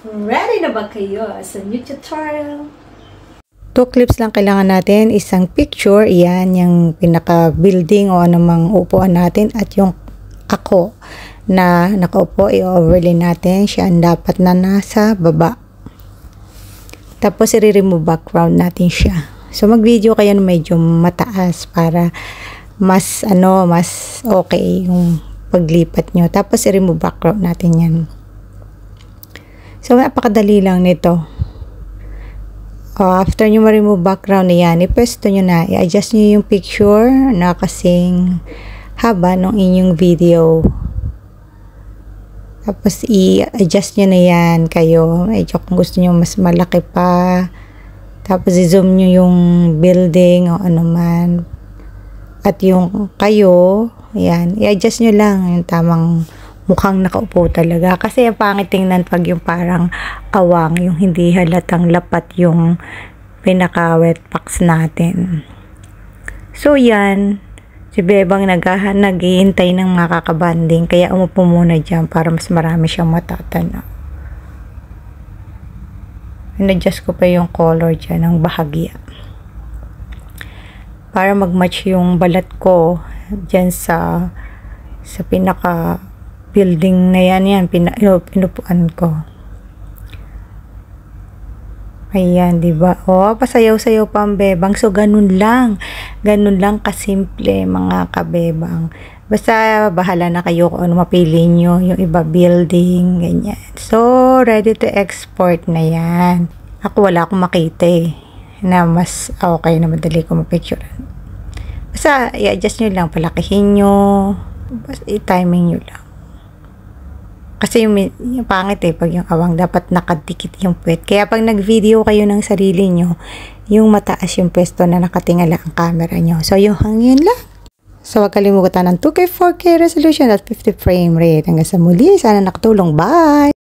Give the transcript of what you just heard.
Ready na ba kayo sa new tutorial? 2 clips lang kailangan natin. Isang picture, yan, yung pinaka-building o anumang upuan natin. At yung ako na nakaupo, i-overlay natin. Siya ang dapat na nasa baba. Tapos, i-remove background natin siya. So, mag-video kayo na medyo mataas para mas okay yung paglipat nyo. Tapos, i-remove background natin yan. So, napakadali lang nito. After nyo ma-remove background na yan, ipesto nyo na. I-adjust nyo yung picture na kasing haba ng inyong video. Tapos, i-adjust nyo na yan kayo. Medyo kung gusto nyo mas malaki pa. Tapos, i-zoom nyo yung building o ano man. At yung kayo, yan, i-adjust nyo lang yung tamang mukhang nakaupo talaga. Kasi ang pangit tingnan pag yung parang awang, yung hindi halatang lapat yung pinaka-wet packs natin. So, yan. Si Bebang naghihintay ng mga kakabanding. Kaya umupo muna dyan para mas marami siyang matatanaw. In-adjust ko pa yung color dyan ng bahagya. Para mag-match yung balat ko dyan sa pinaka building na yan, pinupuan ko. Ayan, diba? Pasayaw-sayaw pa ang Bebang. So, ganun lang. Ganun lang kasimple, mga kabebang. Basta, bahala na kayo kung ano mapili nyo. Yung iba, building, ganyan. So, ready to export na yan. Ako, wala akong makita na mas okay na madali ko mapicturean. Basta, i-adjust nyo lang. Palakihin nyo. Basta, i-timing nyo lang. Kasi yung pangit pag yung awang dapat nakadikit yung puwet. Kaya pag nag-video kayo ng sarili nyo, yung mataas yung pwesto na nakatingala ang camera nyo. So, yung hangin lang. So, huwag kalimutan ng 2K, 4K resolution at 50 frame rate. Hanggang sa muli, sana nakatulong. Bye!